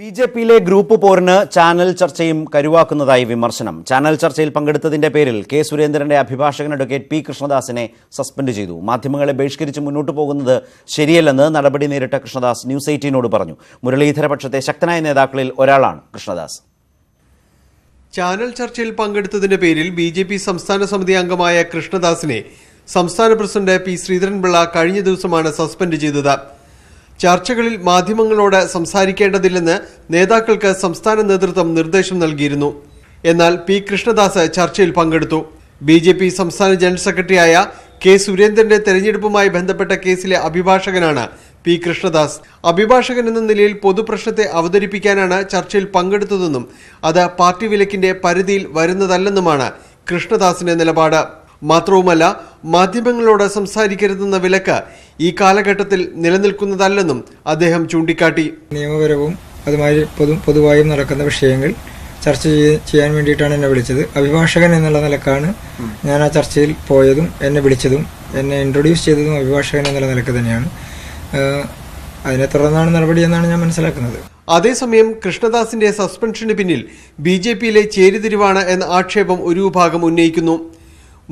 ബി.ജെ.പിയിലെ group പോരിന് channel ചർച്ചയും കരുവാക്കുന്നതായി വിമർശനം. Channel ചർച്ചയിൽ പങ്കെടുത്തതിന്റെ പേരിൽ കെ സുരേന്ദ്രന്റെ അഭിഭാഷകൻ അഡ്വക്കേറ്റ് പി കൃഷ്ണദാസിനെ സസ്പെൻഡ് ചെയ്തു. മാധ്യമങ്ങളെ ബഹിഷ്കരിച്ച് മുന്നോട്ടു പോകുന്നത് ശരിയല്ലെന്ന് നടപടി നേരിട്ട കൃഷ്ണദാസ് ന്യൂസ് 18 പറഞ്ഞു. മുരളീധര പക്ഷത്തെ ശക്തനായ നേതാക്കളിൽ ഒരാളാണ് കൃഷ്ണദാസ്. ചാനൽ ചർച്ചയിൽ പങ്കെടുത്തതിന്റെ പേരിൽ ബി.ജെ.പി സംസ്ഥാന സമിതി അംഗമായ കൃഷ്ണദാസിനെ സംസ്ഥാന പ്രസിഡന്റ് പി ശ്രീധരൻപിള്ള കഴിഞ്ഞ ദിവസമാണ് സസ്പെൻഡ് ചെയ്തത്. ചർച്ചകളിൽ മാധ്യമങ്ങളോട് സംസാരിക്കേണ്ടതില്ലെന്ന് നേതാക്കൾക്ക് സംസ്ഥാന നേതൃത്വം നിർദ്ദേശം നൽകിയിരുന്നു. എന്നാൽ പി കൃഷ്ണദാസ് ചർച്ചയിൽ പങ്കെടുത്തു. ബി.ജെ.പി സംസ്ഥാന ജനറൽ സെക്രട്ടറിയായ കെ സുരേന്ദ്രന്റെ തെരഞ്ഞെടുപ്പുമായി ബന്ധപ്പെട്ട കേസിലെ അഭിഭാഷകനാണ് പി കൃഷ്ണദാസ്. അഭിഭാഷകൻ എന്ന നിലയിൽ പൊതുപ്രശ്നത്തെ അവതരിപ്പിക്കാനാണ് ചർച്ചയിൽ പങ്കെടുത്തതെന്നും അത് പാർട്ടി വിലക്കിന്റെ പരിധിയിൽ വരുന്നതല്ലെന്നുമാണ് കൃഷ്ണദാസിന്റെ നിലപാട്. മാത്രവുമല്ല, മാധ്യമങ്ങളോട് സംസാരിക്കരുതെന്ന വിലക്ക് ഈ കാലഘട്ടത്തിൽ നിലനിൽക്കുന്നതല്ലെന്നും അദ്ദേഹം ചൂണ്ടിക്കാട്ടി. നിയമപരവും അതുമായി പൊതുവായും നടക്കുന്ന വിഷയങ്ങൾ ചർച്ച ചെയ്യാൻ വേണ്ടിയിട്ടാണ് എന്നെ വിളിച്ചത്. അഭിഭാഷകൻ എന്നുള്ള നിലക്കാണ് ഞാൻ ആ ചർച്ചയിൽ പോയതും എന്നെ വിളിച്ചതും എന്നെ ഇൻട്രൊഡ്യൂസ് ചെയ്തതും അഭിഭാഷകൻ എന്നുള്ള നിലക്ക് തന്നെയാണ്. അതിനെ തുടർന്നാണ് നടപടി എന്നാണ് ഞാൻ മനസ്സിലാക്കുന്നത്. അതേസമയം കൃഷ്ണദാസിന്റെ സസ്പെൻഷന് പിന്നിൽ ബി.ജെ.പിയിലെ ചേരിതിരിവാണ് എന്ന ആക്ഷേപം ഒരു വിഭാഗം ഉന്നയിക്കുന്നു.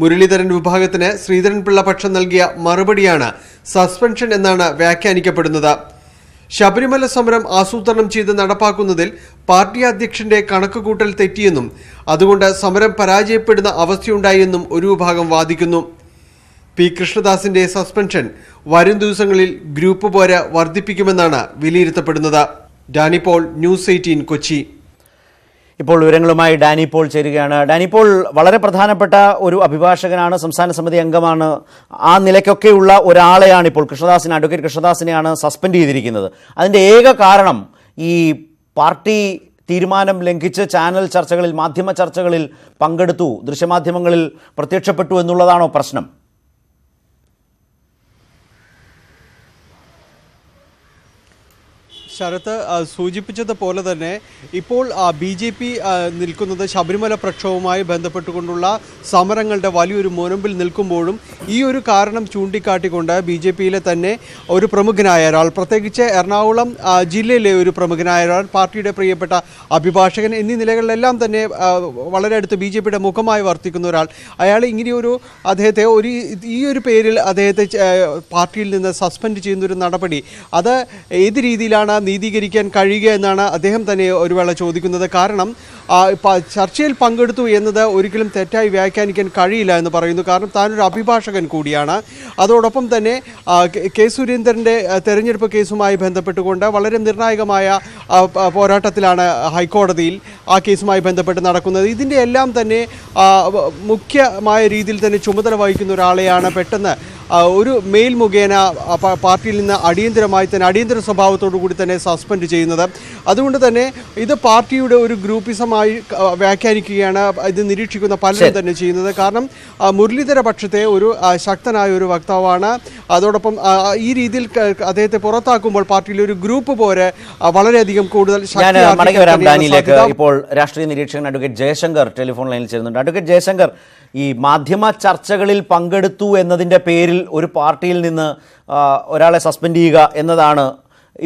മുരളീധരൻ വിഭാഗത്തിന് ശ്രീധരൻപിള്ള പക്ഷം നൽകിയ മറുപടിയാണ് സസ്പെൻഷൻ എന്നാണ് വ്യാഖ്യാനിക്കപ്പെടുന്നത്. ശബരിമല സമരം ആസൂത്രണം ചെയ്ത് നടപ്പാക്കുന്നതിൽ പാർട്ടി അധ്യക്ഷന്റെ കണക്കുകൂട്ടൽ തെറ്റിയെന്നും അതുകൊണ്ട് സമരം പരാജയപ്പെടുന്ന അവസ്ഥയുണ്ടായെന്നും ഒരു വിഭാഗം വാദിക്കുന്നു. പി കൃഷ്ണദാസിന്റെ സസ്പെൻഷൻ വരും ദിവസങ്ങളിൽ ഗ്രൂപ്പ് പോര് വർദ്ധിപ്പിക്കുമെന്നാണ് വിലയിരുത്തപ്പെടുന്നത്. ഡാനി പോൾ, ന്യൂസ് 18 കൊച്ചി. ഇപ്പോൾ വിവരങ്ങളുമായി ഡാനി പോൾ ചേരുകയാണ്. ഡാനി പോൾ, വളരെ പ്രധാനപ്പെട്ട ഒരു അഭിഭാഷകനാണ്, സംസ്ഥാന സമിതി അംഗമാണ്. ആ നിലയ്ക്കൊക്കെയുള്ള ഒരാളെയാണ് ഇപ്പോൾ അഡ്വക്കേറ്റ് കൃഷ്ണദാസിനെയാണ് സസ്പെൻഡ് ചെയ്തിരിക്കുന്നത്. അതിൻ്റെ ഏക കാരണം ഈ പാർട്ടി തീരുമാനം ലംഘിച്ച് ചാനൽ ചർച്ചകളിൽ, മാധ്യമ ചർച്ചകളിൽ പങ്കെടുത്തു, ദൃശ്യമാധ്യമങ്ങളിൽ പ്രത്യക്ഷപ്പെട്ടു എന്നുള്ളതാണോ പ്രശ്നം? ശരത്ത് സൂചിപ്പിച്ചതുപോലെ തന്നെ ഇപ്പോൾ ബി.ജെ.പി നിൽക്കുന്നത് ശബരിമല പ്രക്ഷോഭവുമായി ബന്ധപ്പെട്ടുകൊണ്ടുള്ള സമരങ്ങളുടെ വലിയൊരു മുനമ്പിൽ നിൽക്കുമ്പോഴും ഈ ഒരു കാരണം ചൂണ്ടിക്കാട്ടിക്കൊണ്ട് ബി.ജെ.പിയിലെ തന്നെ ഒരു പ്രമുഖനായ ഒരാൾ, പ്രത്യേകിച്ച് എറണാകുളം ജില്ലയിലെ ഒരു പ്രമുഖനായ ഒരാൾ, പാർട്ടിയുടെ പ്രിയപ്പെട്ട അഭിഭാഷകൻ എന്നീ നിലകളിലെല്ലാം തന്നെ വളരെ അടുത്ത് ബി.ജെ.പിയുടെ മുഖമായി വർത്തിക്കുന്ന ഒരാൾ, അയാൾ ഇങ്ങനെയൊരു അദ്ദേഹത്തെ ഈ ഒരു പേരിൽ അദ്ദേഹത്തെ പാർട്ടിയിൽ നിന്ന് സസ്പെൻഡ് ചെയ്യുന്നൊരു നടപടി, അത് ഏത് രീതിയിലാണ് നീതീകരിക്കാൻ കഴിയുക എന്നാണ് അദ്ദേഹം തന്നെ ഒരു വേള ചോദിക്കുന്നത്. കാരണം ചർച്ചയിൽ പങ്കെടുത്തു എന്നത് ഒരിക്കലും തെറ്റായി വ്യാഖ്യാനിക്കാൻ കഴിയില്ല എന്ന് പറയുന്നു. കാരണം താനൊരു അഭിഭാഷകൻ കൂടിയാണ്. അതോടൊപ്പം തന്നെ കെ സുരേന്ദ്രൻ്റെ തെരഞ്ഞെടുപ്പ് കേസുമായി ബന്ധപ്പെട്ടുകൊണ്ട് വളരെ നിർണായകമായ പോരാട്ടത്തിലാണ് ഹൈക്കോടതിയിൽ ആ കേസുമായി ബന്ധപ്പെട്ട് നടക്കുന്നത്. ഇതിൻ്റെ എല്ലാം തന്നെ മുഖ്യമായ രീതിയിൽ തന്നെ ചുമതല വഹിക്കുന്ന ഒരാളെയാണ് പെട്ടെന്ന് ഒരു മെയിൽ മുഖേന പാർട്ടിയിൽ നിന്ന് അടിയന്തര സ്വഭാവത്തോടു കൂടി തന്നെ സസ്പെൻഡ് ചെയ്യുന്നത്. അതുകൊണ്ട് തന്നെ ഇത് പാർട്ടിയുടെ ഒരു ഗ്രൂപ്പിസമായി വ്യാഖ്യാനിക്കുകയാണ് ഇത് നിരീക്ഷിക്കുന്ന പലരും തന്നെ ചെയ്യുന്നത്. കാരണം മുരളീധര പക്ഷത്തെ ഒരു ശക്തനായ ഒരു വക്താവാണ്. അതോടൊപ്പം ഈ രീതിയിൽ അദ്ദേഹത്തെ പുറത്താക്കുമ്പോൾ പാർട്ടിയിലെ ഒരു ഗ്രൂപ്പ് പോലെ വളരെയധികം കൂടുതൽ ഇപ്പോൾ രാഷ്ട്രീയ നിരീക്ഷകൻ അഡ്വക്കേറ്റ് ജയശങ്കർ ടെലിഫോൺ ലൈനിൽ ചേരുന്നുണ്ട്. അഡ്വക്കേറ്റ് ജയശങ്കർ, ഈ മാധ്യമ ചർച്ചകളിൽ പങ്കെടുത്തു എന്നതിൻ്റെ പേരിൽ ഒരു പാർട്ടിയിൽ നിന്ന് ഒരാളെ സസ്പെൻഡ് ചെയ്യുക എന്നതാണ്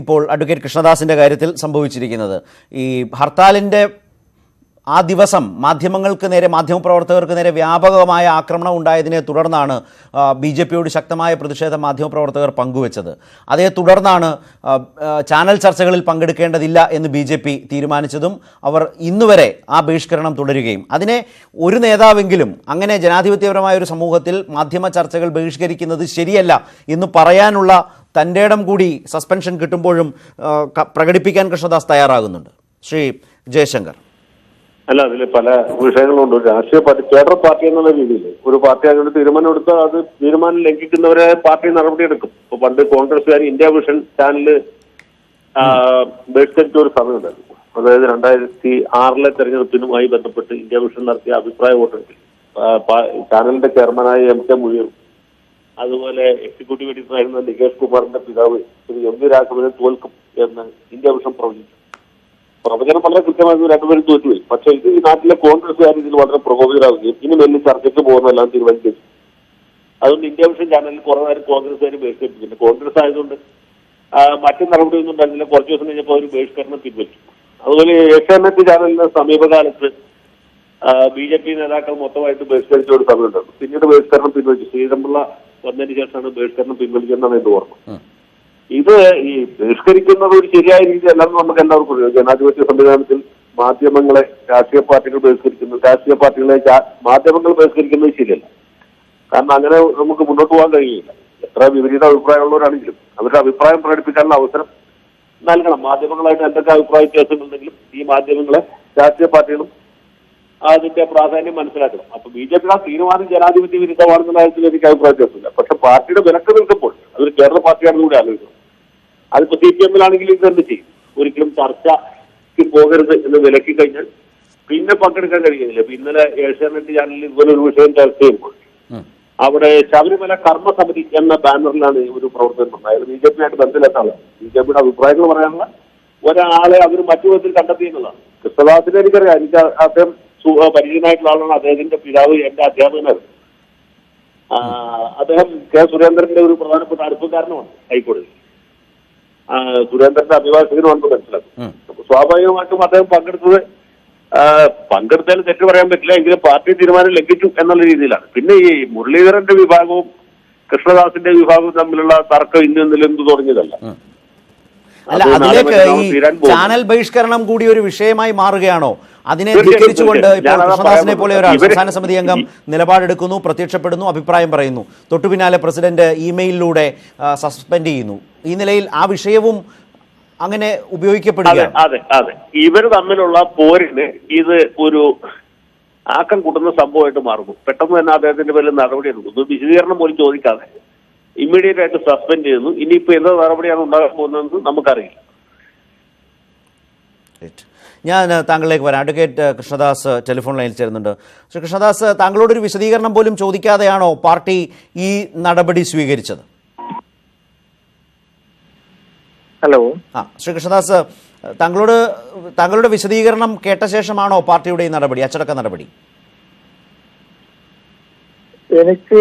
ഇപ്പോൾ അഡ്വക്കേറ്റ് കൃഷ്ണദാസിൻ്റെ കാര്യത്തിൽ സംഭവിച്ചിരിക്കുന്നത്. ഈ ഹർത്താലിൻ്റെ ആ ദിവസം മാധ്യമപ്രവർത്തകർക്ക് നേരെ വ്യാപകമായ ആക്രമണം ഉണ്ടായതിനെ തുടർന്നാണ് ബി.ജെ.പിയോട് ശക്തമായ പ്രതിഷേധം മാധ്യമപ്രവർത്തകർ പങ്കുവച്ചത്. അതേ തുടർന്നാണ് ചാനൽ ചർച്ചകളിൽ പങ്കെടുക്കേണ്ടതില്ല എന്ന് ബി.ജെ.പി തീരുമാനിച്ചതും അവർ ഇന്നുവരെ ആ ബഹിഷ്കരണം തുടരുകയും, അതിനെ ഒരു നേതാവെങ്കിലും അങ്ങനെ ജനാധിപത്യപരമായ ഒരു സമൂഹത്തിൽ മാധ്യമ ചർച്ചകൾ ബഹിഷ്കരിക്കുന്നത് ശരിയല്ല എന്ന് പറയാനുള്ള തൻ്റെ ഇടം കൂടി സസ്പെൻഷൻ കിട്ടുമ്പോഴും പ്രകടിപ്പിക്കാൻ കൃഷ്ണദാസ് തയ്യാറാകുന്നുണ്ട്. ശ്രീ ജയശങ്കർ. അല്ല, അതിൽ പല വിഷയങ്ങളുണ്ട്. ഒരു രാഷ്ട്രീയ പാർട്ടി, കേഡർ പാർട്ടി എന്നുള്ള രീതിയിൽ ഒരു പാർട്ടി അങ്ങനെ തീരുമാനം എടുത്താൽ അത് തീരുമാനം ലംഘിക്കുന്നവരെ പാർട്ടി നടപടിയെടുക്കും. ഇപ്പൊ പണ്ട് കോൺഗ്രസ്സുകാർ ഇന്ത്യ വിഷൻ ചാനല് ബഹിഷ്കരിച്ച ഒരു സമയമുണ്ടായിരുന്നു. അതായത് 2006 തെരഞ്ഞെടുപ്പിനുമായി ബന്ധപ്പെട്ട് ഇന്ത്യ വിഷൻ നടത്തിയ അഭിപ്രായ വോട്ടെടുപ്പിൽ ചാനലിന്റെ ചെയർമാനായ എം.കെ. മുനീർ, അതുപോലെ എക്സിക്യൂട്ടീവ് എഡിറ്ററായിരുന്ന നികേഷ് കുമാറിന്റെ പിതാവ് ശ്രീ എം വി രാഘവനെ തോൽക്കും എന്ന് ഇന്ത്യ വിഷൻ പ്രവചിച്ചു. പ്രവചനം വളരെ കൃത്യമായിരുന്നു, രണ്ടുപേരും തോറ്റുപോയി. പക്ഷെ ഇത് ഈ നാട്ടിലെ കോൺഗ്രസ്സുകാർ ഇതിൽ വളരെ പ്രകോപിതരാകുകയും ഇനി വലിയ ചർച്ചയ്ക്ക് പോകുന്നതെല്ലാം തീരുമാനിച്ചു. അതുകൊണ്ട് ഇന്ത്യ വിഷൻ ചാനലിൽ കുറെ നേരം കോൺഗ്രസ്സുകാർ ബഹിഷ്കരിച്ചിട്ടുണ്ട്. കോൺഗ്രസ് ആയതുകൊണ്ട് മറ്റു നടപടിയൊന്നും ഉണ്ടായിരുന്നില്ല. കുറച്ച് ദിവസം കഴിഞ്ഞപ്പോൾ അവർ ബഹിഷ്കരണം പിൻവലിച്ചു. അതുപോലെ ഏഷ്യാനെറ്റ് ചാനലിന് സമീപകാലത്ത് BJP നേതാക്കൾ മൊത്തമായിട്ട് ബഹിഷ്കരിച്ച ഒരു സമയമുണ്ടായിരുന്നു. പിന്നീട് ബഹിഷ്കരണം പിൻവലിച്ചു. ശ്രീധരൻപിള്ള വന്നതിന് ശേഷമാണ് ബഹിഷ്കരണം പിൻവലിക്കുന്നതാണ് എന്റെ ഓർമ്മ. ഇത് ഈ ബഹിഷ്കരിക്കുന്നത് ഒരു ശരിയായ രീതി അല്ലെന്ന് നമുക്ക് എല്ലാവർക്കും അറിയാം. ജനാധിപത്യ സംവിധാനത്തിൽ മാധ്യമങ്ങളെ രാഷ്ട്രീയ പാർട്ടികൾ ബഹിഷ്കരിക്കുന്നു, രാഷ്ട്രീയ പാർട്ടികളെ മാധ്യമങ്ങൾ ബഹിഷ്കരിക്കുന്നത് ശരിയല്ല. കാരണം അങ്ങനെ നമുക്ക് മുന്നോട്ട് പോകാൻ കഴിയില്ല. എത്ര വിപരീത അഭിപ്രായമുള്ളവരാണെങ്കിലും അവരുടെ അഭിപ്രായം പ്രകടിപ്പിക്കാനുള്ള അവസരം നൽകണം. മാധ്യമങ്ങളായിട്ട് എന്തൊക്കെ അഭിപ്രായ വ്യത്യാസങ്ങളുണ്ടെങ്കിലും ഈ മാധ്യമങ്ങളെ രാഷ്ട്രീയ പാർട്ടികളും അതിന്റെ പ്രാധാന്യം മനസ്സിലാക്കണം. അപ്പൊ BJP ആ തീരുമാനം ജനാധിപത്യ വിരുദ്ധമാണെന്നുള്ള കാര്യത്തിൽ എനിക്ക് അഭിപ്രായ വ്യത്യാസമില്ല. പക്ഷെ പാർട്ടിയുടെ വിലക്ക് നിൽക്കുമ്പോൾ അതൊരു കേരള പാർട്ടിയാണെന്ന് കൂടി ആലോചിക്കണം. അതിപ്പോ CPM-ലാണെങ്കിൽ ഇത് എന്ത് ചെയ്യും? ഒരിക്കലും ചർച്ചയ്ക്ക് പോകരുത് എന്ന് വിലക്കി കഴിഞ്ഞാൽ പിന്നെ പങ്കെടുക്കാൻ കഴിയുന്നില്ല. ഇപ്പൊ ഇന്നലെ ഏഷ്യാനെറ്റ് ചാനലിൽ ഇതുപോലെ ഒരു വിഷയം ചർച്ച ചെയ്യുമ്പോൾ അവിടെ ശബരിമല കർമ്മസമിതി എന്ന ബാനറിലാണ് ഒരു പ്രവർത്തനം ഉണ്ടായത്. BJP ആയിട്ട് ബന്ധമില്ലാത്ത ആളാണ്. BJP-യുടെ അഭിപ്രായങ്ങൾ പറയാനുള്ള ഒരാളെ അവർ മറ്റു വിധത്തിൽ കണ്ടെത്തിയെന്നുള്ളതാണ്. കൃഷ്ണദാസിനെ എനിക്കറിയാം. എനിക്ക് അദ്ദേഹം പരിചയനായിട്ടുള്ള ആളാണ്. അദ്ദേഹത്തിന്റെ പിതാവ് എന്റെ അധ്യാപകനായിരുന്നു. അദ്ദേഹം K. സുരേന്ദ്രന്റെ ഒരു പ്രധാനപ്പെട്ട അടുപ്പക്കാരനുമാണ് ഹൈക്കോടതി. സുരേന്ദ്രന്റെ അഭിഭാഷകനുമാണെന്ന് മനസ്സിലാക്കും. സ്വാഭാവികമായിട്ടും അദ്ദേഹം പങ്കെടുത്തതിൽ തെറ്റ് പറയാൻ പറ്റില്ല. എങ്കിലും പാർട്ടി തീരുമാനം ലംഘിച്ചു എന്നുള്ള രീതിയിലാണ്. പിന്നെ ഈ മുരളീധരന്റെ വിഭാഗവും കൃഷ്ണദാസിന്റെ വിഭാഗവും തമ്മിലുള്ള തർക്കം ഇന്നലെ എന്ത് തുടങ്ങിയതല്ല. അല്ല, അതിലേക്ക് ഈ ചാനൽ ബഹിഷ്കരണം കൂടി ഒരു വിഷയമായി മാറുകയാണോ? അതിനെ ധിക്കരിച്ചുകൊണ്ട് ഇപ്പോൾ കൃഷ്ണദാസിനെ പോലെ ഒരാൾ സംസ്ഥാന സമിതി അംഗം നിലപാടെടുക്കുന്നു, പ്രത്യക്ഷപ്പെടുന്നു, അഭിപ്രായം പറയുന്നു. തൊട്ടു പിന്നാലെ പ്രസിഡന്റ് ഇമെയിലിലൂടെ സസ്പെൻഡ് ചെയ്യുന്നു. ഈ നിലയിൽ ആ വിഷയവും അങ്ങനെ ഉപയോഗിക്കപ്പെടുകയാണ്. അതെ അതെ, ഇവർ തമ്മിലുള്ള പോരിന് ഇത് ഒരു ആക്കം കൂട്ടുന്ന സംഭവമായിട്ട് മാറുന്നു. പെട്ടെന്ന് തന്നെ അദ്ദേഹത്തിന്റെ പേരിൽ നടപടി എടുക്കുന്നു. വിശദീകരണം പോലും ചോദിക്കാതെ ഇമ്മീഡിയറ്റ് ആയിട്ട് സസ്പെൻഡ് ചെയ്യുന്നു. ഇനിയിപ്പോ എന്ത് നടപടിയാണ് ഉണ്ടാകാൻ പോകുന്നതെന്ന് നമുക്കറിയില്ല. ഞാൻ താങ്കളിലേക്ക് വരാം. അഡ്വക്കേറ്റ് കൃഷ്ണദാസ് ടെലിഫോൺ ലൈനിൽ ചേരുന്നുണ്ട്. ശ്രീ കൃഷ്ണദാസ്, താങ്കളോടൊരു വിശദീകരണം പോലും ചോദിക്കാതെയാണോ പാർട്ടി ഈ നടപടി സ്വീകരിച്ചത്? ഹലോ. ശ്രീ കൃഷ്ണദാസ്, താങ്കളുടെ വിശദീകരണം കേട്ട ശേഷമാണോ പാർട്ടിയുടെ ഈ നടപടി, അച്ചടക്ക നടപടി? എനിക്ക്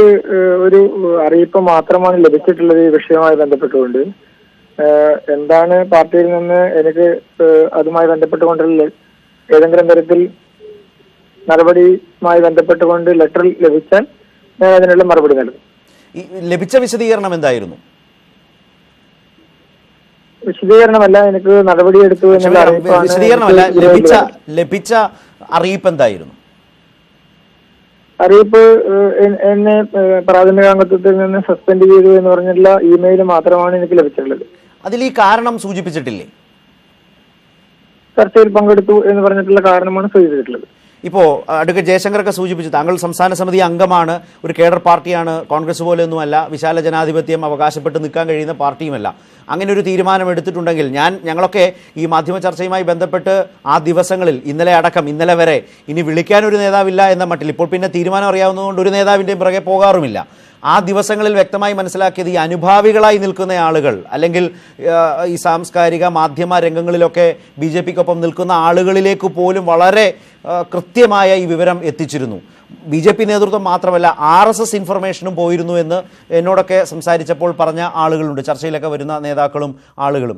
ഒരു അറിയിപ്പ് മാത്രമാണ് ലഭിച്ചിട്ടുള്ളത് ഈ വിഷയവുമായി ബന്ധപ്പെട്ടുകൊണ്ട്. എന്താണ് പാർട്ടിയിൽ നിന്ന് എനിക്ക് അതുമായി ബന്ധപ്പെട്ടുകൊണ്ടുള്ള ഏതെങ്കിലും തരത്തിൽ നടപടിയുമായി ബന്ധപ്പെട്ടുകൊണ്ട് ലെറ്റർ ലഭിച്ചാൽ ഞാൻ അതിനുള്ള മറുപടി നൽകും. ലഭിച്ച വിശദീകരണം എന്തായിരുന്നു? വിശദീകരണമല്ല, എനിക്ക് നടപടിയെടുത്തു എന്നുള്ള അറിയിപ്പാണ്. വിശദീകരണമല്ല, ലഭിച്ച അറിയിപ്പ് എന്തായിരുന്നു? അറിയിപ്പ് എന്നെ പ്രാഥമിക അംഗത്വത്തിൽ നിന്ന് സസ്പെൻഡ് ചെയ്തു എന്ന് പറഞ്ഞിട്ടുള്ള ഇമെയിൽ മാത്രമാണ് എനിക്ക് ലഭിച്ചിട്ടുള്ളത്. അതിൽ ഈ കാരണം സൂചിപ്പിച്ചിട്ടില്ലേ? ചർച്ചയിൽ പങ്കെടുത്തു എന്ന് പറഞ്ഞിട്ടുള്ള കാരണമാണ് സൂചിപ്പിച്ചിട്ടുള്ളത്. ഇപ്പോൾ അഡ്വക്കേറ്റ് ജയശങ്കറൊക്കെ സൂചിപ്പിച്ചു, താങ്കൾ സംസ്ഥാന സമിതി അംഗമാണ്, ഒരു കേഡർ പാർട്ടിയാണ്, കോൺഗ്രസ് പോലെയൊന്നുമല്ല, വിശാല ജനാധിപത്യം അവകാശപ്പെട്ട് നിൽക്കാൻ കഴിയുന്ന പാർട്ടിയുമല്ല. അങ്ങനെ ഒരു തീരുമാനം എടുത്തിട്ടുണ്ടെങ്കിൽ ഞങ്ങളൊക്കെ ഈ മാധ്യമ ചർച്ചയുമായി ബന്ധപ്പെട്ട് ആ ദിവസങ്ങളിൽ ഇന്നലെ അടക്കം ഇന്നലെ വരെ ഇനി വിളിക്കാനൊരു നേതാവില്ല എന്ന മട്ടിൽ, ഇപ്പോൾ പിന്നെ തീരുമാനം അറിയാവുന്നതുകൊണ്ട് ഒരു നേതാവിൻ്റെയും പുറകെ പോകാറുമില്ല. ആ ദിവസങ്ങളിൽ വ്യക്തമായി മനസ്സിലാക്കിയത് ഈ അനുഭാവികളായി നിൽക്കുന്ന ആളുകൾ, അല്ലെങ്കിൽ ഈ സാംസ്കാരിക മാധ്യമ രംഗങ്ങളിലൊക്കെ BJP-ക്കൊപ്പം നിൽക്കുന്ന ആളുകളിലേക്ക് പോലും വളരെ കൃത്യമായ ഈ വിവരം എത്തിച്ചിരുന്നു. BJP നേതൃത്വം മാത്രമല്ല, RSS ഇൻഫർമേഷനും പോയിരുന്നു എന്ന് എന്നോടൊക്കെ സംസാരിച്ചപ്പോൾ പറഞ്ഞ ആളുകളുണ്ട്, ചർച്ചയിലൊക്കെ വരുന്ന നേതാക്കളും ആളുകളും.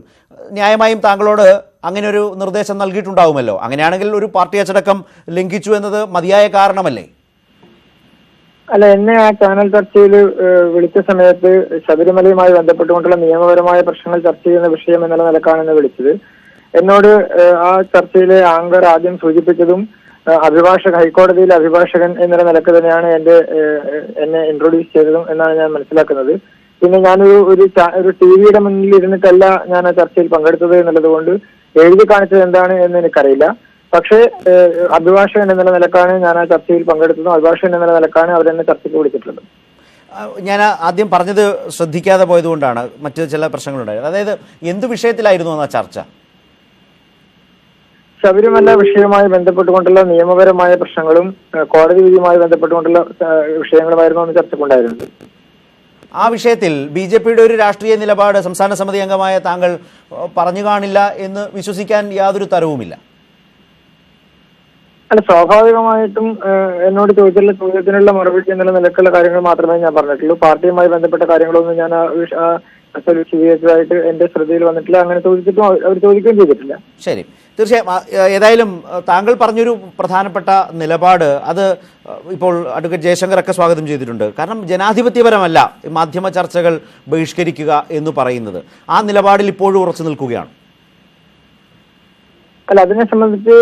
ന്യായമായും താങ്കളോട് അങ്ങനെ ഒരു നിർദ്ദേശം നൽകിയിട്ടുണ്ടാവുമല്ലോ. അങ്ങനെയാണെങ്കിൽ ഒരു പാർട്ടി അച്ചടക്കം ലംഘിച്ചു എന്നത് മതിയായ കാരണമല്ലേ? അല്ല, എന്നെ ആ ചാനൽ ചർച്ചയിൽ വിളിച്ച സമയത്ത് ശബരിമലയുമായി ബന്ധപ്പെട്ടുകൊണ്ടുള്ള നിയമപരമായ പ്രശ്നങ്ങൾ ചർച്ച ചെയ്യുന്ന വിഷയം എന്നുള്ള നിലക്കാണ് എന്നെ വിളിച്ചത്. എന്നോട് ആ ചർച്ചയിലെ ആങ്കർ ആദ്യം സൂചിപ്പിച്ചതും ഹൈക്കോടതിയിലെ അഭിഭാഷകൻ എന്നുള്ള നിലക്ക് തന്നെയാണ് എന്നെ ഇൻട്രൊഡ്യൂസ് ചെയ്തതും എന്നാണ് ഞാൻ മനസ്സിലാക്കുന്നത്. പിന്നെ ഞാനൊരു TV-യുടെ മുന്നിൽ ഇരുന്നിട്ടല്ല ഞാൻ ആ ചർച്ചയിൽ പങ്കെടുത്തത് എന്നുള്ളത് കൊണ്ട് എഴുതി കാണിച്ചത് എന്താണ് എന്ന് എനിക്കറിയില്ല. പക്ഷേ അഭിഭാഷകൻ എന്നുള്ള നിലക്കാണ് ഞാൻ ആ ചർച്ചയിൽ പങ്കെടുത്തതും അഭിഭാഷകൻ എന്നുള്ള നിലക്കാണ് അവരെന്നെ ചർച്ചയ്ക്ക് വിളിച്ചിട്ടുള്ളത്. ഞാൻ ആദ്യം പറഞ്ഞത് ശ്രദ്ധിക്കാതെ പോയതുകൊണ്ടാണ് മറ്റു ചില പ്രശ്നങ്ങളുണ്ടായത്. അതായത് എന്ത് വിഷയത്തിലായിരുന്നു ആ ചർച്ച? ശബരിമല വിഷയവുമായി ബന്ധപ്പെട്ടുകൊണ്ടുള്ള നിയമപരമായ പ്രശ്നങ്ങളും കോടതി വിധിയുമായി ബന്ധപ്പെട്ടുകൊണ്ടുള്ള വിഷയങ്ങളുമായിരുന്നു അന്ന് ചർച്ചക്കുണ്ടായിരുന്നത്. ആ വിഷയത്തിൽ BJP-യുടെ ഒരു രാഷ്ട്രീയ നിലപാട് സംസ്ഥാന സമിതി അംഗമായ താങ്കൾ പറഞ്ഞു കാണില്ല എന്ന് വിശ്വസിക്കാൻ യാതൊരു തരവുമില്ല. അല്ല, സ്വാഭാവികമായിട്ടും എന്നോട് ചോദിച്ചുള്ള ചോദ്യത്തിനുള്ള മറുപടി എന്നുള്ള നിലക്കുള്ള കാര്യങ്ങൾ മാത്രമേ ഞാൻ പറഞ്ഞിട്ടുള്ളൂ. പാർട്ടിയുമായി ബന്ധപ്പെട്ട കാര്യങ്ങളൊന്നും ഞാൻ വിശദീകരിച്ചതായിട്ട് എന്റെ ശ്രദ്ധയിൽ വന്നിട്ടില്ല. അങ്ങനെ ചോദിച്ചിട്ടും അവർ ചോദിക്കുകയും ചെയ്തിട്ടില്ല. ശരി, തീർച്ചയായും ഏതായാലും താങ്കൾ പറഞ്ഞൊരു പ്രധാനപ്പെട്ട നിലപാട് അത് ഇപ്പോൾ അഡ്വക്കേറ്റ് ജയശങ്കർ ഒക്കെ സ്വാഗതം ചെയ്തിട്ടുണ്ട്. കാരണം ജനാധിപത്യപരമല്ല മാധ്യമ ചർച്ചകൾ ബഹിഷ്കരിക്കുക എന്ന് പറയുന്നത്. ആ നിലപാടിൽ ഇപ്പോഴും ഉറച്ചു നിൽക്കുകയാണ്. അല്ല, അതിനെ സംബന്ധിച്ച്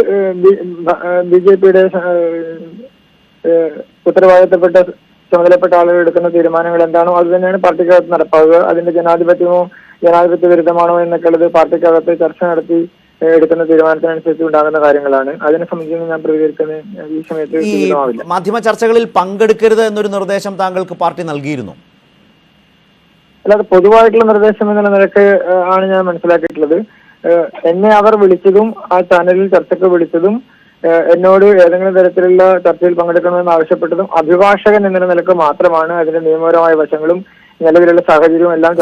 BJP-യുടെ ഉത്തരവാദിത്തപ്പെട്ട ചുമതലപ്പെട്ട ആളുകൾ എടുക്കുന്ന തീരുമാനങ്ങൾ എന്താണോ അത് തന്നെയാണ് പാർട്ടിക്കകത്ത് നടപ്പാവുക. അതിന്റെ ജനാധിപത്യ വിരുദ്ധമാണോ എന്നൊക്കെ ഉള്ളത് പാർട്ടിക്കകത്ത് ചർച്ച നടത്തി എടുക്കുന്ന തീരുമാനത്തിനനുസരിച്ച് ഉണ്ടാകുന്ന കാര്യങ്ങളാണ്. അതിനെ സംബന്ധിച്ച് ഞാൻ പ്രതികരിക്കുന്നത് ഈ സമയത്ത് ഉചിതമാവില്ല. മാധ്യമ ചർച്ചകളിൽ പങ്കെടുക്കരുത് എന്നൊരു നിർദ്ദേശം താങ്കൾക്ക് പാർട്ടി നൽകിയിരുന്നു? അല്ലാതെ പൊതുവായിട്ടുള്ള നിർദ്ദേശം എന്നുള്ള നിലക്ക് ആണ് ഞാൻ മനസ്സിലാക്കിയിട്ടുള്ളത്. എന്നെ അവർ വിളിച്ചതും ആ ചാനലിൽ ചർച്ചയ്ക്ക് വിളിച്ചതും എന്നോട് ഏതെങ്കിലും തരത്തിലുള്ള ചർച്ചയിൽ പങ്കെടുക്കണമെന്ന് ആവശ്യപ്പെട്ടതും അഭിഭാഷകൻ എന്ന നിലക്ക് മാത്രമാണ്. അതിന്റെ നിയമപരമായ വശങ്ങളും നിലവിലുള്ള സാഹചര്യവും എല്ലാം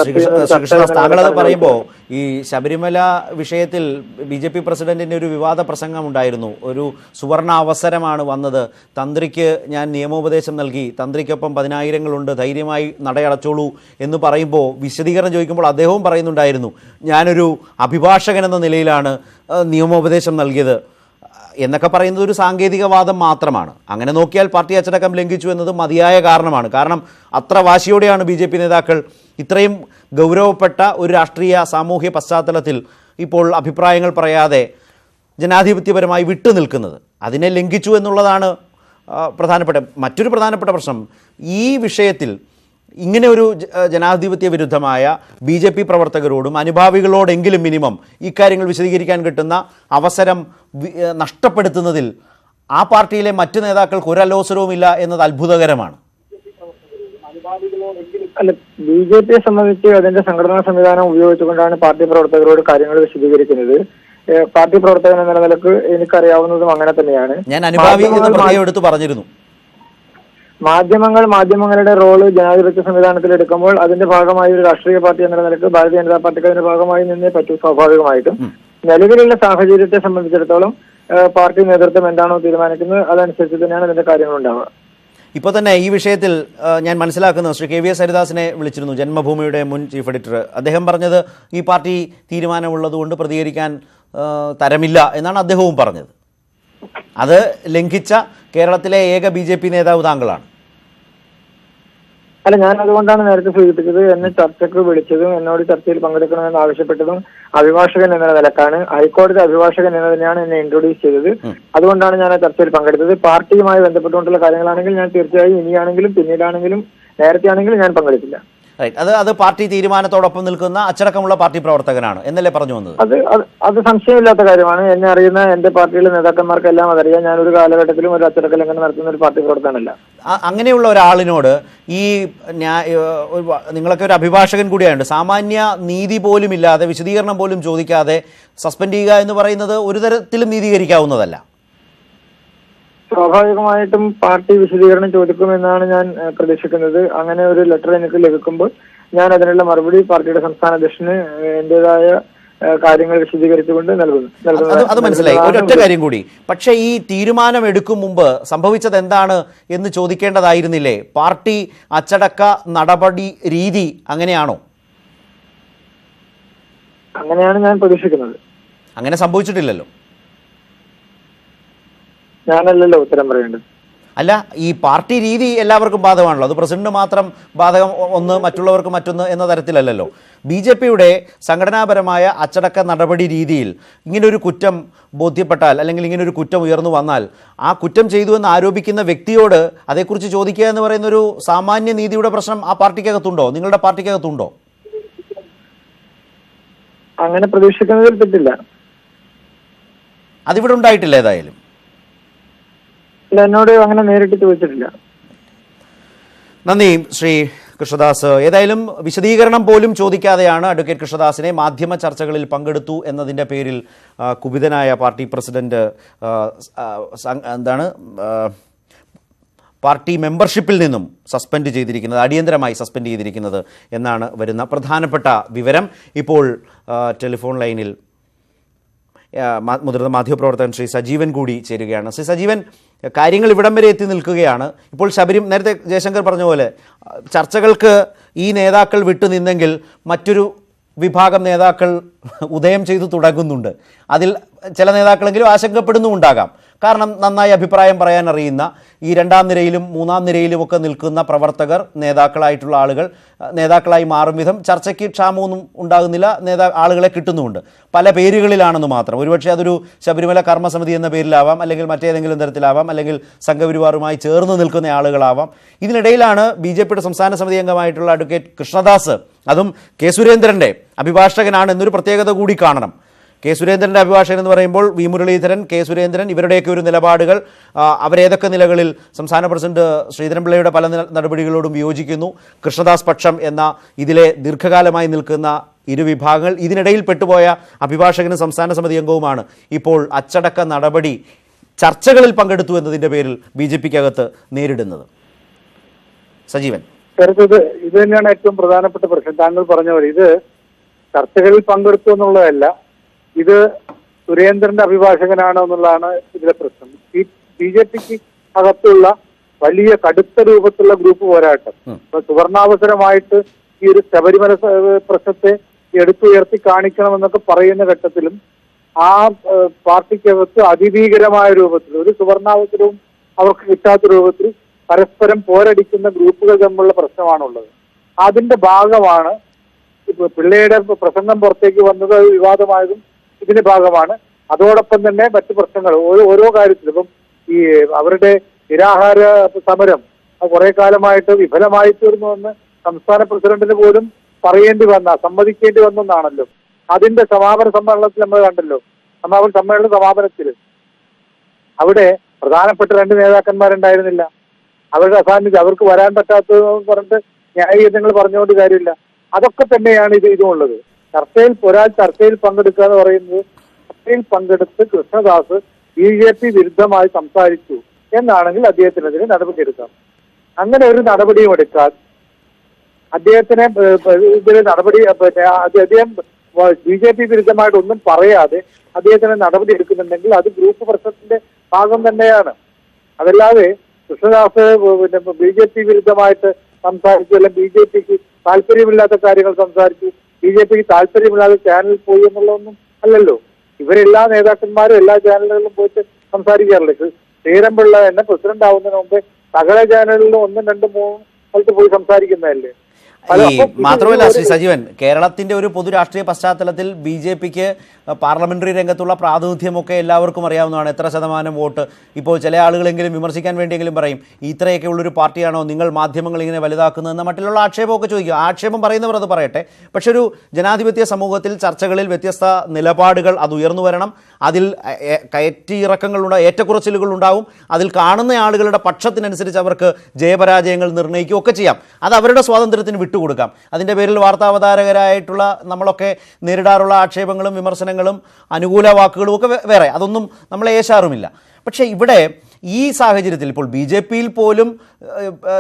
താങ്കളത് പറയുമ്പോൾ ഈ ശബരിമല വിഷയത്തിൽ BJP പ്രസിഡന്റിന്റെ ഒരു വിവാദ പ്രസംഗം ഉണ്ടായിരുന്നു. ഒരു സുവർണ അവസരമാണ് വന്നത്, തന്ത്രിക്ക് ഞാൻ നിയമോപദേശം നൽകി, തന്ത്രിക്കൊപ്പം 10,000 ധൈര്യമായി നടയടച്ചോളൂ എന്ന് പറയുമ്പോൾ വിശദീകരണം ചോദിക്കുമ്പോൾ അദ്ദേഹവും പറയുന്നുണ്ടായിരുന്നു, ഞാനൊരു അഭിഭാഷകൻ എന്ന നിലയിലാണ് നിയമോപദേശം നൽകിയത് എന്നൊക്കെ പറയുന്നത് ഒരു സാങ്കേതികവാദം മാത്രമാണ്. അങ്ങനെ നോക്കിയാൽ പാർട്ടി അച്ചടക്കം ലംഘിച്ചു എന്നത് മതിയായ കാരണമാണ്. കാരണം അത്ര വാശിയോടെയാണ് BJP നേതാക്കൾ ഇത്രയും ഗൗരവപ്പെട്ട ഒരു രാഷ്ട്രീയ സാമൂഹ്യ പശ്ചാത്തലത്തിൽ ഇപ്പോൾ അഭിപ്രായങ്ങൾ പറയാതെ ജനാധിപത്യപരമായി വിട്ടുനിൽക്കുന്നത്. അതിനെ ലംഘിച്ചു എന്നുള്ളതാണ് മറ്റൊരു പ്രധാനപ്പെട്ട പ്രശ്നം. ഈ വിഷയത്തിൽ ഇങ്ങനെ ഒരു ജനാധിപത്യ വിരുദ്ധമായ BJP പ്രവർത്തകരോടും അനുഭാവികളോടെങ്കിലും മിനിമം ഇക്കാര്യങ്ങൾ വിശദീകരിക്കാൻ കിട്ടുന്ന അവസരം നഷ്ടപ്പെടുത്തുന്നതിൽ ആ പാർട്ടിയിലെ മറ്റ് നേതാക്കൾക്ക് ഒരു അലോസരവുമില്ല എന്നത് അത്ഭുതകരമാണ്. അല്ല, BJP-യെ സംബന്ധിച്ച് അതിന്റെ സംഘടനാ സംവിധാനം ഉപയോഗിച്ചുകൊണ്ടാണ് പാർട്ടി പ്രവർത്തകരോട് കാര്യങ്ങൾ വിശദീകരിക്കുന്നത്. പാർട്ടി പ്രവർത്തകൻ എന്ന നിലക്ക് എനിക്കറിയാവുന്നതും അങ്ങനെ തന്നെയാണ്. ഞാൻ അനുഭാവി എന്ന് പ്രത്യേകം എടുത്തു പറഞ്ഞിരുന്നു. മാധ്യമങ്ങളുടെ റോള് ജനാധിപത്യ സംവിധാനത്തിൽ എടുക്കുമ്പോൾ അതിന്റെ ഭാഗമായി ഒരു രാഷ്ട്രീയ പാർട്ടി എന്ന നിലക്ക് ഭാരതീയ ജനതാ പാർട്ടിക്ക് അതിന്റെ ഭാഗമായി നിന്നേ പറ്റൂ സ്വാഭാവികമായിട്ടും. നിലവിലുള്ള സാഹചര്യത്തെ സംബന്ധിച്ചിടത്തോളം പാർട്ടി നേതൃത്വം എന്താണോ തീരുമാനിക്കുന്നത് അതനുസരിച്ച് തന്നെയാണ് അതിന്റെ കാര്യങ്ങൾ ഉണ്ടാവുക. ഇപ്പോൾ തന്നെ ഈ വിഷയത്തിൽ ഞാൻ മനസ്സിലാക്കുന്നത് ശ്രീ KVS ഹരിദാസിനെ വിളിച്ചിരുന്നു, ജന്മഭൂമിയുടെ മുൻ ചീഫ് എഡിറ്റർ. അദ്ദേഹം പറഞ്ഞത് ഈ പാർട്ടി തീരുമാനമുള്ളതുകൊണ്ട് പ്രതികരിക്കാൻ തരമില്ല എന്നാണ് അദ്ദേഹവും പറഞ്ഞത്. അത് ലംഘിച്ച കേരളത്തിലെ ഏക BJP നേതാവ് താങ്കളാണ്. അല്ല, ഞാൻ അതുകൊണ്ടാണ് നേരത്തെ സൂചിപ്പിച്ചത്, എന്നെ ചർച്ചയ്ക്ക് വിളിച്ചതും എന്നോട് ചർച്ചയിൽ പങ്കെടുക്കണമെന്ന് ആവശ്യപ്പെട്ടതും അഭിഭാഷകൻ എന്ന നിലക്കാണ്. ഹൈക്കോടതി അഭിഭാഷകൻ എന്നതിനെയാണ് എന്നെ ഇൻട്രൊഡ്യൂസ് ചെയ്തത്. അതുകൊണ്ടാണ് ഞാൻ ആ ചർച്ചയിൽ പങ്കെടുത്തത്. പാർട്ടിയുമായി ബന്ധപ്പെട്ടുകൊണ്ടുള്ള കാര്യങ്ങളാണെങ്കിൽ ഞാൻ തീർച്ചയായും ഇനിയാണെങ്കിലും പിന്നീടാണെങ്കിലും നേരത്തെ ആണെങ്കിലും ഞാൻ പങ്കെടുക്കില്ല. അത് പാർട്ടി തീരുമാനത്തോടൊപ്പം നിൽക്കുന്ന അച്ചടക്കമുള്ള പാർട്ടി പ്രവർത്തകനാണ് എന്നല്ലേ പറഞ്ഞു വന്നത്? അത് സംശയമില്ലാത്ത കാര്യമാണ്. എന്നെ അറിയുന്ന എന്റെ പാർട്ടിയിലെ നേതാക്കന്മാർക്കെല്ലാം അതറിയാം. ഞാനൊരു കാലഘട്ടത്തിലും ഒരു അച്ചടക്ക ലംഘനം നടത്തുന്ന ഒരു പാർട്ടി പ്രവർത്തനമല്ല. അങ്ങനെയുള്ള ഒരാളിനോട് ഈ നിങ്ങളൊക്കെ ഒരു അഭിഭാഷകൻ കൂടിയായുണ്ട്, സാമാന്യ നീതി പോലും ഇല്ലാതെ വിശദീകരണം പോലും ചോദിക്കാതെ സസ്പെൻഡ് ചെയ്യുക എന്ന് പറയുന്നത് ഒരു തരത്തിലും നീതീകരിക്കാവുന്നതല്ല. സ്വാഭാവികമായിട്ടും പാർട്ടി വിശദീകരണം ചോദിക്കുമെന്നാണ് ഞാൻ പ്രതീക്ഷിക്കുന്നത്. അങ്ങനെ ഒരു ലെറ്റർ എനിക്ക് ലഭിക്കുമ്പോൾ ഞാൻ അതിനുള്ള മറുപടി പാർട്ടിയുടെ സംസ്ഥാന അധ്യക്ഷന് എന്റേതായ കാര്യങ്ങൾ വിശദീകരിച്ചുകൊണ്ട് നൽകുന്നു. അത് മനസ്സിലായി. ഒരൊറ്റ കാര്യം കൂടി, പക്ഷേ ഈ തീരുമാനം എടുക്കും മുമ്പ് സംഭവിച്ചത് എന്താണ് എന്ന് ചോദിക്കേണ്ടതായിരുന്നില്ലേ? പാർട്ടി അച്ചടക്ക നടപടി രീതി അങ്ങനെയാണോ? അങ്ങനെയാണ് ഞാൻ പ്രതീക്ഷിക്കുന്നത്. അങ്ങനെ സംഭവിച്ചിട്ടില്ലല്ലോ. ഞാനല്ലല്ലോ ഉത്തരം പറയേണ്ടത്. അല്ല, ഈ പാർട്ടി രീതി എല്ലാവർക്കും ബാധകമാണല്ലോ. അത് പ്രസിഡന്റ് മാത്രം ബാധകം ഒന്ന്, മറ്റുള്ളവർക്ക് മറ്റൊന്ന് എന്ന തരത്തിലല്ലല്ലോ. BJP-യുടെ സംഘടനാപരമായ അച്ചടക്ക നടപടി രീതിയിൽ ഇങ്ങനൊരു കുറ്റം ബോധ്യപ്പെട്ടാൽ അല്ലെങ്കിൽ ഇങ്ങനൊരു കുറ്റം ഉയർന്നു വന്നാൽ ആ കുറ്റം ചെയ്തു എന്ന് ആരോപിക്കുന്ന വ്യക്തിയോട് അതേക്കുറിച്ച് ചോദിക്കുക എന്ന് പറയുന്ന ഒരു സാമാന്യ നീതിയുടെ പ്രശ്നം ആ പാർട്ടിക്കകത്തുണ്ടോ, നിങ്ങളുടെ പാർട്ടിക്കകത്തുണ്ടോ? അങ്ങനെ പ്രതീക്ഷിക്കുന്നതിൽ തെറ്റില്ല. അതിവിടെ ഉണ്ടായിട്ടില്ല. ഏതായാലും എന്നോട് അങ്ങനെ നേരിട്ട് ചോദിച്ചിട്ടില്ല. നന്ദി ശ്രീ കൃഷ്ണദാസ്. ഏതായാലും വിശദീകരണം പോലും ചോദിക്കാതെയാണ് അഡ്വക്കേറ്റ് കൃഷ്ണദാസിനെ മാധ്യമ ചർച്ചകളിൽ പങ്കെടുത്തു എന്നതിൻ്റെ പേരിൽ കുപിതനായ പാർട്ടി പ്രസിഡന്റ് പാർട്ടി മെമ്പർഷിപ്പിൽ നിന്നും സസ്പെൻഡ് ചെയ്തിരിക്കുന്നത്, അടിയന്തരമായി സസ്പെൻഡ് ചെയ്തിരിക്കുന്നത് എന്നാണ് വരുന്ന പ്രധാനപ്പെട്ട വിവരം. ഇപ്പോൾ ടെലിഫോൺ ലൈനിൽ മുതിർന്ന മാധ്യമപ്രവർത്തകൻ ശ്രീ സജീവൻ കൂടി ചേരുകയാണ്. ശ്രീ സജീവൻ, കാര്യങ്ങൾ ഇവിടം വരെ എത്തി നിൽക്കുകയാണ്. ഇപ്പോൾ നേരത്തെ ജയശങ്കർ പറഞ്ഞ പോലെ ചർച്ചകൾക്ക് ഈ നേതാക്കൾ വിട്ടുനിന്നെങ്കിൽ മറ്റൊരു വിഭാഗം നേതാക്കൾ ഉദയം ചെയ്തു തുടങ്ങുന്നുണ്ട്. അതിൽ ചില നേതാക്കളെങ്കിലും ആശങ്കപ്പെടുന്നുമുണ്ടാകാം. കാരണം നന്നായി അഭിപ്രായം പറയാൻ അറിയുന്ന ഈ രണ്ടാം നിരയിലും മൂന്നാം നിരയിലുമൊക്കെ നിൽക്കുന്ന പ്രവർത്തകർ, നേതാക്കളായിട്ടുള്ള ആളുകൾ നേതാക്കളായി മാറും വിധം ചർച്ചയ്ക്ക് ക്ഷാമമൊന്നും ഉണ്ടാകുന്നില്ല, ആളുകളെ കിട്ടുന്നുമുണ്ട്. പല പേരുകളിലാണെന്ന് മാത്രം. ഒരുപക്ഷെ അതൊരു ശബരിമല കർമ്മസമിതി എന്ന പേരിലാവാം, അല്ലെങ്കിൽ മറ്റേതെങ്കിലും തരത്തിലാവാം, അല്ലെങ്കിൽ സംഘപരിവാറുമായി ചേർന്ന് നിൽക്കുന്ന ആളുകളാവാം. ഇതിനിടയിലാണ് ബി.ജെ.പിയുടെ സംസ്ഥാന സമിതി അംഗമായിട്ടുള്ള അഡ്വക്കേറ്റ് കൃഷ്ണദാസ്, അതും കെ സുരേന്ദ്രൻ്റെ അഭിഭാഷകനാണ് എന്നൊരു പ്രത്യേകത കൂടി കാണണം. കെ സുരേന്ദ്രൻ്റെ അഭിഭാഷകൻ എന്ന് പറയുമ്പോൾ വി മുരളീധരൻ, കെ സുരേന്ദ്രൻ, ഇവരുടെയൊക്കെ ഒരു നിലപാടുകൾ, അവരേതൊക്കെ നിലകളിൽ സംസ്ഥാന പ്രസിഡന്റ് ശ്രീധരൻപിള്ളയുടെ പല നടപടികളോടും വിയോജിക്കുന്നു, കൃഷ്ണദാസ് പക്ഷം എന്ന ഇതിലെ ദീർഘകാലമായി നിൽക്കുന്ന ഇരുവിഭാഗങ്ങൾ, ഇതിനിടയിൽ പെട്ടുപോയ അഭിഭാഷകനും സംസ്ഥാന സമിതി അംഗവുമാണ് ഇപ്പോൾ അച്ചടക്ക നടപടി ചർച്ചകളിൽ പങ്കെടുത്തു എന്നതിൻ്റെ പേരിൽ ബി.ജെ.പിക്കകത്ത് നേരിടുന്നത്. സജീവൻ, ഇത് തന്നെയാണ് ഏറ്റവും പ്രധാനപ്പെട്ട പ്രശ്നം. താങ്കൾ പറഞ്ഞ പോലെ ഇത് ചർച്ചകളിൽ പങ്കെടുത്തു എന്നുള്ളതല്ല, ഇത് സുരേന്ദ്രന്റെ അഭിഭാഷകനാണോ എന്നുള്ളതാണ് ഇതിലെ പ്രശ്നം. ബി.ജെ.പിക്ക് അകത്തുള്ള വലിയ കടുത്ത രൂപത്തിലുള്ള ഗ്രൂപ്പ് പോരാട്ടം. സുവർണാവസരമായിട്ട് ഈ ഒരു ശബരിമല പ്രശ്നത്തെ എടുത്തുയർത്തി കാണിക്കണമെന്നൊക്കെ പറയുന്ന ഘട്ടത്തിലും ആ പാർട്ടിക്കകത്ത് അതിഭീകരമായ രൂപത്തിൽ ഒരു സുവർണാവസരവും അവർക്ക് കിട്ടാത്ത രൂപത്തിൽ പരസ്പരം പോരടിക്കുന്ന ഗ്രൂപ്പുകൾ തമ്മിലുള്ള പ്രശ്നമാണുള്ളത്. അതിന്റെ ഭാഗമാണ് ഇപ്പൊ പിള്ളയുടെ പ്രസംഗം പുറത്തേക്ക് വന്നത്, വിവാദമായതും ഇതിന്റെ ഭാഗമാണ്. അതോടൊപ്പം തന്നെ മറ്റു പ്രശ്നങ്ങൾ ഓരോ കാര്യത്തിലും ഇപ്പം ഈ അവരുടെ നിരാഹാര സമരം കുറെ കാലമായിട്ട് വിഫലമായി തീർന്നുവെന്ന് സംസ്ഥാന പ്രസിഡന്റിന് പോലും സമ്മതിക്കേണ്ടി വന്നെന്നാണല്ലോ. അതിന്റെ സമാപന സമ്മേളനത്തിൽ നമ്മൾ കണ്ടല്ലോ. സമാപനത്തിൽ അവിടെ പ്രധാനപ്പെട്ട 2 നേതാക്കന്മാരുണ്ടായിരുന്നില്ല. അവരുടെ അസാന്നിധ്യം, അവർക്ക് വരാൻ പറ്റാത്തത് പറഞ്ഞിട്ട് ന്യായീകരണങ്ങൾ പറഞ്ഞുകൊണ്ട് കാര്യമില്ല. അതൊക്കെ തന്നെയാണ് ഇതുമുള്ളത്. ഒരാൾ ചർച്ചയിൽ പങ്കെടുക്കുക എന്ന് പറയുന്നത്, ചർച്ചയിൽ പങ്കെടുത്ത് കൃഷ്ണദാസ് ബി.ജെ.പി വിരുദ്ധമായി സംസാരിച്ചു എന്നാണെങ്കിൽ അദ്ദേഹത്തിനെതിരെ നടപടിയെടുക്കാം. അങ്ങനെ ഒരു നടപടിയും എടുക്കാൻ അദ്ദേഹത്തിനെ അദ്ദേഹം ബി.ജെ.പി വിരുദ്ധമായിട്ട് ഒന്നും പറയാതെ അദ്ദേഹത്തിന് നടപടി എടുക്കുന്നുണ്ടെങ്കിൽ അത് ഗ്രൂപ്പ് പ്രശ്നത്തിന്റെ ഭാഗം തന്നെയാണ്. അതല്ലാതെ കൃഷ്ണദാസ് ബി.ജെ.പി വിരുദ്ധമായിട്ട് സംസാരിച്ചു, അല്ലെങ്കിൽ ബി.ജെ.പിക്ക് താല്പര്യമില്ലാത്ത കാര്യങ്ങൾ സംസാരിച്ചു, ബി.ജെ.പിക്ക് താല്പര്യമില്ലാതെ ചാനലിൽ പോയി എന്നുള്ളതൊന്നും അല്ലല്ലോ. ഇവരെല്ലാ നേതാക്കന്മാരും എല്ലാ ചാനലുകളിലും പോയിട്ട് സംസാരിക്കാറില്ല. ശ്രീധരൻപിള്ള തന്നെ പ്രസിഡന്റ് ആവുന്നതിന് മുമ്പേ സകല ചാനലിലും 1, 2, 3 സ്ഥലത്ത് പോയി സംസാരിക്കുന്നതല്ലേ. മാത്രമല്ല ശ്രീ സജീവൻ, കേരളത്തിന്റെ ഒരു പൊതു രാഷ്ട്രീയ പശ്ചാത്തലത്തിൽ ബി.ജെ.പിക്ക് പാർലമെന്ററി രംഗത്തുള്ള പ്രാതിനിധ്യമൊക്കെ എല്ലാവർക്കും അറിയാവുന്നതാണ്. എത്ര ശതമാനം വോട്ട്, ഇപ്പോൾ ചില ആളുകളെങ്കിലും വിമർശിക്കാൻ വേണ്ടിയെങ്കിലും പറയും, ഇത്രയൊക്കെ ഉള്ളൊരു പാർട്ടിയാണോ നിങ്ങൾ മാധ്യമങ്ങൾ ഇങ്ങനെ വലുതാക്കുന്നതെന്ന് മറ്റുള്ള ആക്ഷേപമൊക്കെ ചോദിക്കും. ആക്ഷേപം പറയുന്നവർ അത് പറയട്ടെ. പക്ഷെ ഒരു ജനാധിപത്യ സമൂഹത്തിൽ ചർച്ചകളിൽ വ്യത്യസ്ത നിലപാടുകൾ അത് ഉയർന്നു വരണം. അതിൽ കയറ്റിയിറക്കങ്ങളുണ്ടാവും, ഏറ്റക്കുറച്ചിലുകൾ ഉണ്ടാവും. അതിൽ കാണുന്ന ആളുകളുടെ പക്ഷത്തിനനുസരിച്ച് അവർക്ക് ജയപരാജയങ്ങൾ നിർണ്ണയിക്കുകയും ഒക്കെ ചെയ്യാം. അത് അവരുടെ സ്വാതന്ത്ര്യത്തിന് വിട്ടുകൊടുക്കാം. അതിൻ്റെ പേരിൽ വാർത്താവതാരകരായിട്ടുള്ള നമ്മളൊക്കെ നേരിടാറുള്ള ആക്ഷേപങ്ങളും വിമർശനങ്ങളും അനുകൂല വാക്കുകളും ഒക്കെ വേറെ, അതൊന്നും നമ്മളെ ഏശാറുമില്ല. പക്ഷേ ഇവിടെ ഈ സാഹചര്യത്തിൽ ഇപ്പോൾ ബി.ജെ.പിയിൽ പോലും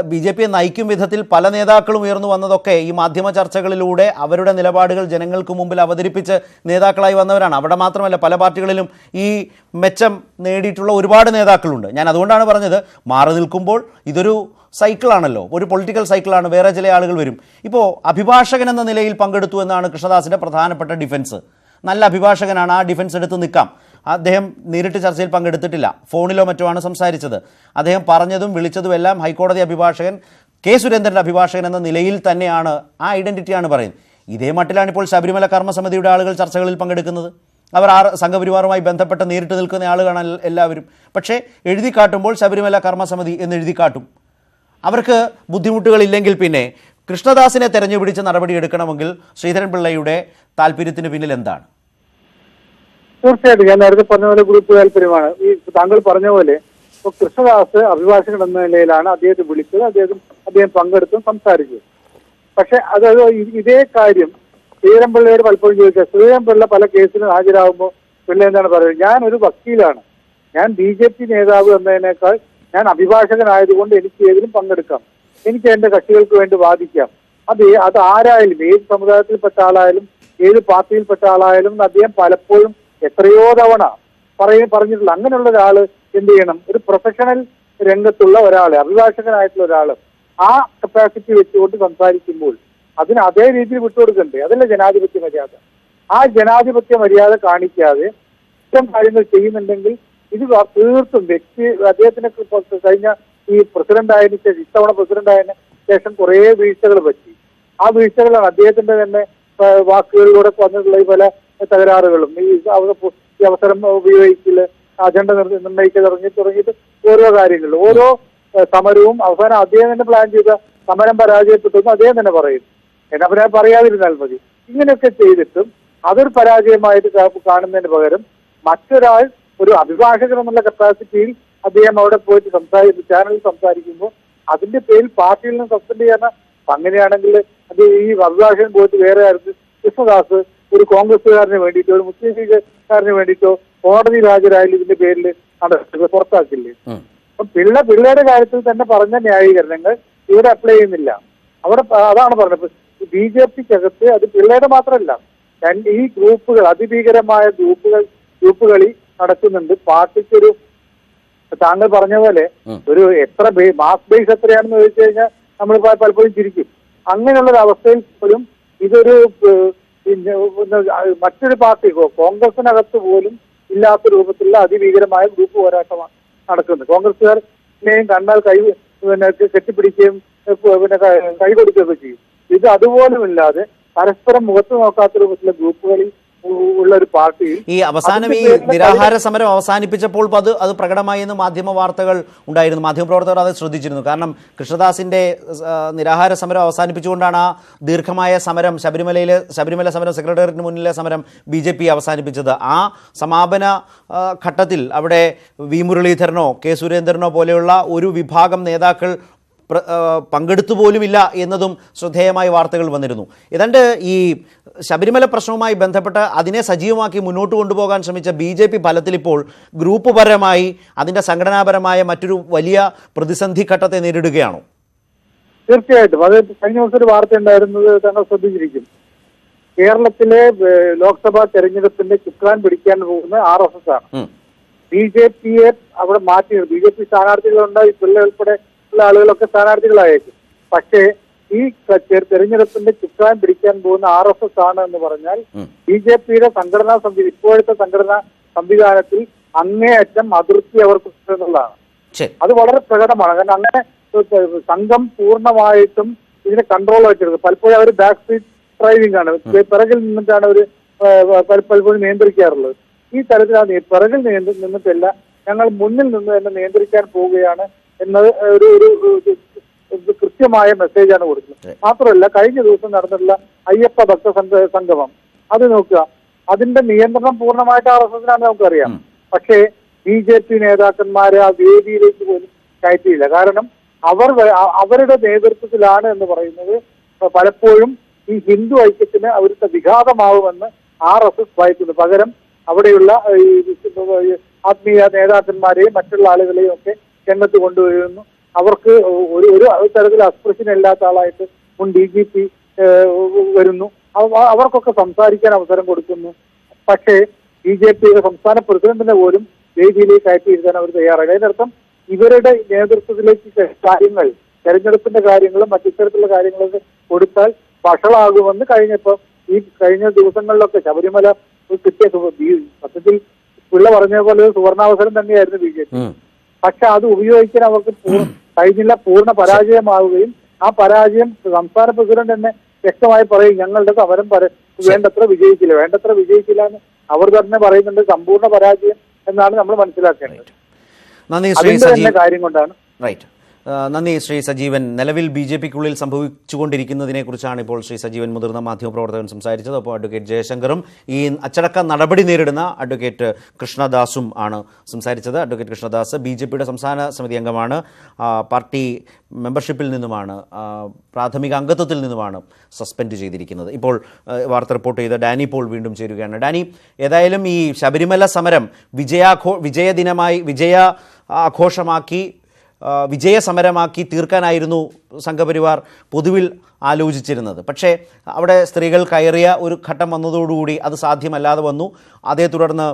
ബി.ജെ.പിയെ നയിക്കും വിധത്തിൽ പല നേതാക്കളും ഉയർന്നു വന്നതൊക്കെ ഈ മാധ്യമ ചർച്ചകളിലൂടെ അവരുടെ നിലപാടുകൾ ജനങ്ങൾക്ക് മുമ്പിൽ അവതരിപ്പിച്ച് നേതാക്കളായി വന്നവരാണ്. അവിടെ മാത്രമല്ല, പല പാർട്ടികളിലും ഈ മെച്ചം നേടിയിട്ടുള്ള ഒരുപാട് നേതാക്കളുണ്ട്. ഞാൻ അതുകൊണ്ടാണ് പറഞ്ഞത്, മാറി നിൽക്കുമ്പോൾ ഇതൊരു സൈക്കിളാണല്ലോ, ഒരു പൊളിറ്റിക്കൽ സൈക്കിളാണ്. വേറെ ചില ആളുകൾ വരും. ഇപ്പോൾ അഭിഭാഷകൻ എന്ന നിലയിൽ പങ്കെടുത്തു എന്നാണ് കൃഷ്ണദാസിൻ്റെ പ്രധാനപ്പെട്ട ഡിഫൻസ്. നല്ല അഭിഭാഷകനാണ്, ആ ഡിഫൻസ് എടുത്ത് നിൽക്കാം. അദ്ദേഹം നേരിട്ട് ചർച്ചയിൽ പങ്കെടുത്തിട്ടില്ല, ഫോണിലോ മറ്റോ ആണ് സംസാരിച്ചത്. അദ്ദേഹം പറഞ്ഞതും വിളിച്ചതുമെല്ലാം ഹൈക്കോടതി അഭിഭാഷകൻ കെ സുരേന്ദ്രൻ്റെ അഭിഭാഷകൻ എന്ന നിലയിൽ തന്നെയാണ്, ആ ഐഡൻറ്റിറ്റിയാണ് പറയുന്നത്. ഇതേ മട്ടിലാണ് ഇപ്പോൾ ശബരിമല കർമ്മസമിതിയുടെ ആളുകൾ ചർച്ചകളിൽ പങ്കെടുക്കുന്നത്. അവർ സംഘപരിവാറുമായി ബന്ധപ്പെട്ട് നേരിട്ട് നിൽക്കുന്ന ആളുകളാണ് എല്ലാവരും. പക്ഷേ എഴുതി കാട്ടുമ്പോൾ ശബരിമല കർമ്മസമിതി എന്ന് എഴുതി കാട്ടും. അവർക്ക് ബുദ്ധിമുട്ടുകളില്ലെങ്കിൽ പിന്നെ കൃഷ്ണദാസിനെ തെരഞ്ഞുപിടിച്ച് നടപടിയെടുക്കണമെങ്കിൽ ശ്രീധരൻപിള്ളയുടെ താല്പര്യത്തിന് പിന്നിൽ എന്താണ്? തീർച്ചയായിട്ടും ഞാൻ നേരത്തെ പറഞ്ഞ പോലെ ഗ്രൂപ്പ് താല്പര്യമാണ്. ഈ താങ്കൾ പറഞ്ഞ പോലെ ഇപ്പോൾ കൃഷ്ണദാസ് അഭിഭാഷകൻ എന്ന നിലയിലാണ് അദ്ദേഹത്തെ വിളിച്ചത്, അദ്ദേഹം പങ്കെടുത്തും സംസാരിച്ചു. പക്ഷെ ഇതേ കാര്യം ശ്രീധരൻപിള്ളയോട് പലപ്പോഴും ചോദിക്കുക. ശ്രീധരൻപിള്ള പല കേസിലും ഹാജരാകുമ്പോൾ പിള്ള എന്താണ് പറയുന്നത്? ഞാനൊരു വക്കീലാണ്, ഞാൻ ബി.ജെ.പി നേതാവ് എന്നതിനേക്കാൾ ഞാൻ അഭിഭാഷകനായതുകൊണ്ട് എനിക്ക് ഏതിലും പങ്കെടുക്കാം, എനിക്ക് എന്റെ കക്ഷികൾക്ക് വേണ്ടി വാദിക്കാം. അത് ആരായാലും, ഏത് സമുദായത്തിൽപ്പെട്ട ആളായാലും ഏത് പാർട്ടിയിൽപ്പെട്ട ആളായാലും അദ്ദേഹം പലപ്പോഴും എത്രയോ തവണ പറഞ്ഞിട്ടുള്ള. അങ്ങനെയുള്ള ഒരാള് എന്ത് ചെയ്യണം? ഒരു പ്രൊഫഷണൽ രംഗത്തുള്ള ഒരാള്, അഭിഭാഷകനായിട്ടുള്ള ഒരാള് ആ കപ്പാസിറ്റി വെച്ചുകൊണ്ട് സംസാരിക്കുമ്പോൾ അതിന് അതേ രീതിയിൽ വിട്ടുകൊടുക്കണ്ടേ? അതല്ല ജനാധിപത്യ മര്യാദ. ആ ജനാധിപത്യ മര്യാദ കാണിക്കാതെ ഇത്തരം കാര്യങ്ങൾ ചെയ്യുന്നുണ്ടെങ്കിൽ ഇത് തീർത്തും വ്യക്തി അദ്ദേഹത്തിന് കഴിഞ്ഞ ഈ പ്രസിഡന്റ് ആയതിനു ശേഷം, ഇത്തവണ പ്രസിഡന്റ് ആയതിനു ശേഷം കുറെ വീഴ്ചകൾ പറ്റി. ആ വീഴ്ചകളാണ് അദ്ദേഹത്തിന്റെ തന്നെ വാക്കുകളിലൂടെ പറഞ്ഞിട്ടുള്ള ഈ പല തകരാറുകളും, ഈ അവസരം ഉപയോഗിക്കല്, അജണ്ട നിർണ്ണയിക്കൽ തുടങ്ങിയിട്ട് ഓരോ കാര്യങ്ങളും, ഓരോ സമരവും അവസാനം അദ്ദേഹം തന്നെ പ്ലാൻ ചെയ്ത സമരം പരാജയപ്പെട്ടു അദ്ദേഹം തന്നെ പറയും. എന്നാ പിന്നെ പറയാതിരുന്നാൽ മതി. ഇങ്ങനെയൊക്കെ ചെയ്തിട്ടും അതൊരു പരാജയമായിട്ട് കാണുന്നതിന് പകരം മറ്റൊരാൾ ഒരു അഭിഭാഷകൻ എന്നുള്ള കപ്പാസിറ്റിയിൽ അദ്ദേഹം അവിടെ പോയിട്ട് ചാനലിൽ സംസാരിക്കുമ്പോൾ അതിന്റെ പേരിൽ പാർട്ടിയിൽ നിന്ന് സസ്പെൻഡ് ചെയ്യാൻ, അങ്ങനെയാണെങ്കിൽ അത് ഈ അഭിഭാഷകൻ പോയിട്ട് വേറെ ആയിരുന്നു കൃഷ്ണദാസ് ഒരു കോൺഗ്രസുകാരന് വേണ്ടിയിട്ടോ ഒരു മുസ്ലിം ലീഗുകാരന് വേണ്ടിയിട്ടോ കോടതിയിൽ ഹാജരായാലും ഇതിന്റെ പേരിൽ പുറത്താക്കില്ലേ? അപ്പൊ പിള്ളേരുടെ കാര്യത്തിൽ തന്നെ പറഞ്ഞ ന്യായീകരണങ്ങൾ ഇവിടെ അപ്ലൈ ചെയ്യുന്നില്ല. അവിടെ അതാണ് പറഞ്ഞത്, BJPക്കകത്ത് അത് പിള്ളേരുടെ മാത്രമല്ല, ഈ ഗ്രൂപ്പുകൾ, അതിഭീകരമായ ഗ്രൂപ്പുകളി നടക്കുന്നുണ്ട്. പാർട്ടിക്കൊരു താങ്കൾ പറഞ്ഞ പോലെ ഒരു എത്ര മാസ് ബേസ് എത്രയാണെന്ന് ചോദിച്ചു കഴിഞ്ഞാൽ നമ്മൾ പലപ്പോഴും ചിരിക്കും. അങ്ങനെയുള്ളൊരു അവസ്ഥയിൽ പോലും ഇതൊരു മറ്റൊരു പാർട്ടി, കോൺഗ്രസിനകത്ത് പോലും ഇല്ലാത്ത രൂപത്തിലുള്ള അതിഭീകരമായ ഗ്രൂപ്പ് പോരാട്ടമാണ് നടക്കുന്നത്. കോൺഗ്രസുകാരെയും കണ്ടാൽ കെട്ടിപ്പിടിക്കുകയും കൈ കൊടുക്കുകയൊക്കെ ചെയ്യും. ഇത് അതുപോലുമില്ലാതെ പരസ്പരം മുഖത്ത് നോക്കാത്ത രൂപത്തിലുള്ള ഗ്രൂപ്പുകളിൽ ഉള്ള ഒരു പാർട്ടിയിൽ ഈ അവസാനം ഈ നിരാഹാര സമരം അവസാനിപ്പിച്ചപ്പോൾ അത് പ്രകടമായി എന്ന് മാധ്യമ വാർത്തകൾ ഉണ്ടായിരുന്നു. മാധ്യമപ്രവർത്തകർ അത് ശ്രദ്ധിച്ചിരുന്നു. കാരണം കൃഷ്ണദാസിന്റെ നിരാഹാര സമരം അവസാനിപ്പിച്ചുകൊണ്ടാണ് ആ ദീർഘമായ സമരം, ശബരിമല സമരം, സെക്രട്ടേറിയറ്റിന് മുന്നിലെ സമരം BJP അവസാനിപ്പിച്ചത്. ആ സമാപന ഘട്ടത്തിൽ അവിടെ വി മുരളീധരനോ കെ സുരേന്ദ്രനോ പോലെയുള്ള ഒരു വിഭാഗം നേതാക്കൾ പങ്കെടുത്തു പോലുമില്ല എന്നതും ശ്രദ്ധേയമായ വാർത്തകൾ വന്നിരുന്നു. ഏതാണ്ട് ഈ ശബരിമല പ്രശ്നവുമായി ബന്ധപ്പെട്ട് അതിനെ സജീവമാക്കി മുന്നോട്ട് കൊണ്ടുപോകാൻ ശ്രമിച്ച BJP ഫലത്തിൽ ഇപ്പോൾ ഗ്രൂപ്പ് പരമായി അതിൻ്റെ സംഘടനാപരമായ മറ്റൊരു വലിയ പ്രതിസന്ധി ഘട്ടത്തെ നേരിടുകയാണോ? തീർച്ചയായിട്ടും. അത് കഴിഞ്ഞ ദിവസം ഒരു വാർത്ത ഉണ്ടായിരുന്നത് താങ്കൾ ശ്രദ്ധിച്ചിരിക്കും. കേരളത്തിലെ ലോക്സഭാ തെരഞ്ഞെടുപ്പിന്റെ ചുക്കാൻ പിടിക്കാൻ പോകുന്ന RSS ആണ്. BJPയെ അവിടെ മാറ്റി, BJP സ്ഥാനാർത്ഥികളുണ്ടായി, പിള്ളേ ഉൾപ്പെടെ ഉള്ള ആളുകളൊക്കെ സ്ഥാനാർത്ഥികളായേക്കും. പക്ഷേ ഈ തെരഞ്ഞെടുപ്പിന്റെ ചുക്കാൻ പിടിക്കാൻ പോകുന്ന RSS ആണ് എന്ന് പറഞ്ഞാൽ BJPയുടെ സംഘടനാ ഇപ്പോഴത്തെ സംഘടനാ സംവിധാനത്തിൽ അങ്ങേയറ്റം അതൃപ്തി അവർക്ക് എന്നുള്ളതാണ്. അത് വളരെ പ്രകടമാണ്. കാരണം അങ്ങനെ സംഘം പൂർണ്ണമായിട്ടും ഇതിനെ കൺട്രോൾ വെച്ചെടുക്കുന്നത്. പലപ്പോഴും അവർ ബാക്ക് സ്ട്രീറ്റ് ഡ്രൈവിംഗ് ആണ്, പിറകിൽ നിന്നിട്ടാണ് അവർ പലപ്പോഴും നിയന്ത്രിക്കാറുള്ളത്. ഈ തരത്തിലാണ് പിറകിൽ നിന്നിട്ടല്ല, ഞങ്ങൾ മുന്നിൽ നിന്ന് തന്നെ നിയന്ത്രിക്കാൻ പോവുകയാണ് എന്നത് ഒരു കൃത്യമായ മെസ്സേജാണ് കൊടുക്കുന്നത്. മാത്രമല്ല കഴിഞ്ഞ ദിവസം നടന്നിട്ടുള്ള അയ്യപ്പ ഭക്ത സംഗമം അത് നോക്കുക, അതിന്റെ നിയന്ത്രണം പൂർണ്ണമായിട്ട് RSSനാണെന്ന് നമുക്കറിയാം. പക്ഷേ BJP നേതാക്കന്മാരെ ആ വേദിയിലേക്ക് പോലും കയറ്റിയില്ല. കാരണം അവരുടെ നേതൃത്വത്തിലാണ് എന്ന് പറയുന്നത് പലപ്പോഴും ഈ ഹിന്ദു ഐക്യത്തിന് അവിടുത്തെ വിഘാതമാവുമെന്ന് RSS ഭയക്കുന്നു. പകരം അവിടെയുള്ള ആത്മീയ നേതാക്കന്മാരെയും മറ്റുള്ള ആളുകളെയും ഒക്കെ രംഗത്ത് കൊണ്ടുവരുന്നു. അവർക്ക് ഒരു തരത്തിൽ അസ്പൃശ്യനില്ലാത്ത ആളായിട്ട് മുൻ DGP വരുന്നു. അവർക്കൊക്കെ സംസാരിക്കാൻ അവസരം കൊടുക്കുന്നു. പക്ഷേ BJPയുടെ സംസ്ഥാന പ്രസിഡന്റിനെ പോലും വേദിയിലേക്ക് കയറ്റിയിരുത്താൻ അവർ തയ്യാറാണ്. അതിനർത്ഥം ഇവരുടെ നേതൃത്വത്തിലേക്ക് കാര്യങ്ങൾ, തെരഞ്ഞെടുപ്പിന്റെ കാര്യങ്ങളും മറ്റിത്തരത്തിലുള്ള കാര്യങ്ങളൊക്കെ കൊടുത്താൽ വഷളാകുമെന്ന് കഴിഞ്ഞ ദിവസങ്ങളിലൊക്കെ ശബരിമല കിട്ടിയ സത്യത്തിൽ പിള്ള പറഞ്ഞ പോലെ സുവർണാവസരം തന്നെയായിരുന്നു BJP. പക്ഷെ അത് ഉപയോഗിക്കാൻ അവർക്ക് കഴിഞ്ഞില്ല, പൂർണ്ണ പരാജയമാവുകയും ആ പരാജയം സംസ്ഥാന പ്രസിഡന്റ് തന്നെ വ്യക്തമായി പറയും, ഞങ്ങളുടെ സമരം വേണ്ടത്ര വിജയിക്കില്ല എന്ന് അവർ തന്നെ പറയുന്നുണ്ട്. സമ്പൂർണ്ണ പരാജയം എന്നാണ് നമ്മൾ മനസ്സിലാക്കേണ്ടത്. അതിന്റെ തന്നെ കാര്യം കൊണ്ടാണ്. നന്ദി ശ്രീ സജീവൻ. നിലവിൽ BJPക്കുള്ളിൽ സംഭവിച്ചുകൊണ്ടിരിക്കുന്നതിനെക്കുറിച്ചാണ് ഇപ്പോൾ ശ്രീ സജീവൻ മുതിർന്ന മാധ്യമപ്രവർത്തകൻ സംസാരിച്ചത്. അപ്പോൾ അഡ്വക്കേറ്റ് ജയശങ്കറും ഈ അച്ചടക്ക നടപടി നേരിടുന്ന അഡ്വക്കേറ്റ് കൃഷ്ണദാസും ആണ് സംസാരിച്ചത്. അഡ്വക്കേറ്റ് കൃഷ്ണദാസ് BJPയുടെ സംസ്ഥാന സമിതി അംഗമാണ്, പാർട്ടി മെമ്പർഷിപ്പിൽ നിന്നുമാണ്, പ്രാഥമിക അംഗത്വത്തിൽ നിന്നുമാണ് സസ്പെൻഡ് ചെയ്തിരിക്കുന്നത്. ഇപ്പോൾ വാർത്ത റിപ്പോർട്ട് ചെയ്ത ഡാനി പോൾ വീണ്ടും ചേരുകയാണ്. ഡാനി, ഏതായാലും ഈ ശബരിമല സമരം വിജയദിനമായി ആഘോഷമാക്കി വിജയസമരമാക്കി തീർക്കാനായിരുന്നു സംഘപരിവാർ പൊതുവിൽ ആലോചിച്ചിരുന്നത്. പക്ഷേ അവിടെ സ്ത്രീകൾ കയറിയ ഒരു ഘട്ടം വന്നതോടുകൂടി അത് സാധ്യമല്ലാതെ വന്നു. അതേ തുടർന്ന്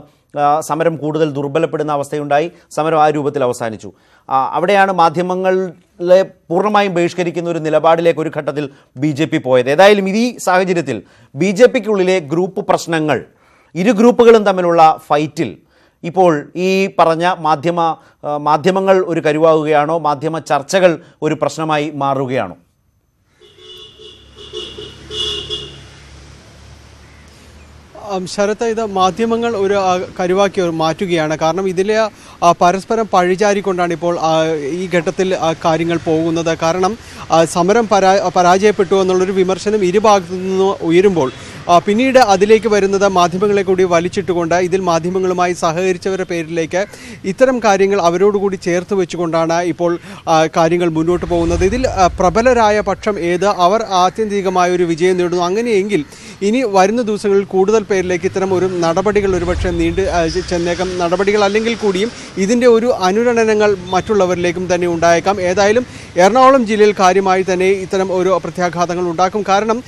സമരം കൂടുതൽ ദുർബലപ്പെടുന്ന അവസ്ഥയുണ്ടായി. സമരം ആ രൂപത്തിൽ അവസാനിച്ചു. അവിടെയാണ് മാധ്യമങ്ങളെ പൂർണ്ണമായും ബഹിഷ്കരിക്കുന്ന ഒരു നിലപാടിലേക്ക് ഒരു ഘട്ടത്തിൽ BJP പോയത്. ഏതായാലും ഈ സാഹചര്യത്തിൽ BJPക്കുള്ളിലെ ഗ്രൂപ്പ് പ്രശ്നങ്ങൾ, ഇരു ഗ്രൂപ്പുകളും തമ്മിലുള്ള ഫൈറ്റിൽ ഇപ്പോൾ ഈ പറഞ്ഞ മാധ്യമങ്ങൾ ഒരു കരുവാകുകയാണോ, മാധ്യമ ചർച്ചകൾ ഒരു പ്രശ്നമായി മാറുകയാണോ? ശരത്ത്, ഇത് മാധ്യമങ്ങൾ ഒരു കരുവാക്കി മാറ്റുകയാണ്. കാരണം ഇതിലെ പരസ്പരം പഴിചാരിക്കൊണ്ടാണ് ഇപ്പോൾ ഈ ഘട്ടത്തിൽ കാര്യങ്ങൾ പോകുന്നത്. കാരണം സമരം പരാജയപ്പെട്ടു എന്നുള്ളൊരു വിമർശനം ഇരുഭാഗത്തു നിന്ന് ഉയരുമ്പോൾ പിന്നീട് അതിലേക്ക് വരുന്നത് മാധ്യമങ്ങളെ കൂടി വലിച്ചിട്ടുകൊണ്ട് ഇതിൽ മാധ്യമങ്ങളുമായി സഹകരിച്ചവരുടെ പേരിലേക്ക് ഇത്തരം കാര്യങ്ങൾ അവരോടുകൂടി ചേർത്ത് വെച്ചുകൊണ്ടാണ് ഇപ്പോൾ കാര്യങ്ങൾ മുന്നോട്ട് പോകുന്നത്. ഇതിൽ പ്രബലരായ പക്ഷം ഏത്, അവർ ആത്യന്തികമായ ഒരു വിജയം നേടുന്നു. അങ്ങനെയെങ്കിൽ ഇനി വരുന്ന ദിവസങ്ങളിൽ കൂടുതൽ പേരിലേക്ക് ഇത്തരം ഒരു നടപടികൾ ഒരുപക്ഷെ നീണ്ടു ചെന്നേക്കാം. നടപടികൾ അല്ലെങ്കിൽ കൂടിയും ഇതിൻ്റെ ഒരു അനുരണനങ്ങൾ മറ്റുള്ളവരിലേക്കും തന്നെ ഉണ്ടായേക്കാം. ഏതായാലും എറണാകുളം ജില്ലയിൽ കാര്യമായി തന്നെ ഇത്തരം ഒരു പ്രത്യാഘാതങ്ങൾ ഉണ്ടാക്കും. കാരണം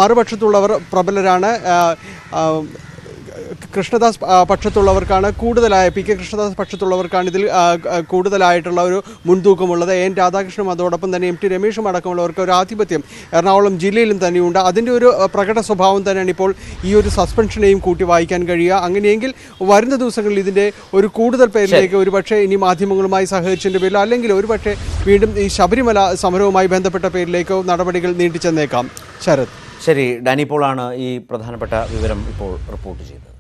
മറുപക്ഷത്തുള്ളവർ പ്രബലരാണ്. കൃഷ്ണദാസ് പക്ഷത്തുള്ളവർക്കാണ് കൂടുതലായ, PK കൃഷ്ണദാസ് പക്ഷത്തുള്ളവർക്കാണ് ഇതിൽ കൂടുതലായിട്ടുള്ള ഒരു മുൻതൂക്കമുള്ളത്. N രാധാകൃഷ്ണനും അതോടൊപ്പം തന്നെ MT രമേശും അടക്കമുള്ളവർക്ക് ഒരു ആധിപത്യം എറണാകുളം ജില്ലയിലും തന്നെയുണ്ട്. അതിൻ്റെ ഒരു പ്രകട സ്വഭാവം തന്നെയാണ് ഇപ്പോൾ ഈ ഒരു സസ്പെൻഷനെയും കൂട്ടി വായിക്കാൻ കഴിയുക. അങ്ങനെയെങ്കിൽ വരുന്ന ദിവസങ്ങളിൽ ഇതിൻ്റെ ഒരു കൂടുതൽ പേരിലേക്ക് ഒരുപക്ഷെ ഇനി മാധ്യമങ്ങളുമായി സഹകരിച്ചതിൻ്റെ പേരിലോ അല്ലെങ്കിൽ ഒരുപക്ഷെ വീണ്ടും ഈ ശബരിമല സമരവുമായി ബന്ധപ്പെട്ട പേരിലേക്കോ നടപടികൾ നീട്ടിച്ചെന്നേക്കാം. ശരത്. ശരി, ഡാനി പോളാണ് ഈ പ്രധാനപ്പെട്ട വിവരം ഇപ്പോൾ റിപ്പോർട്ട് ചെയ്തത്.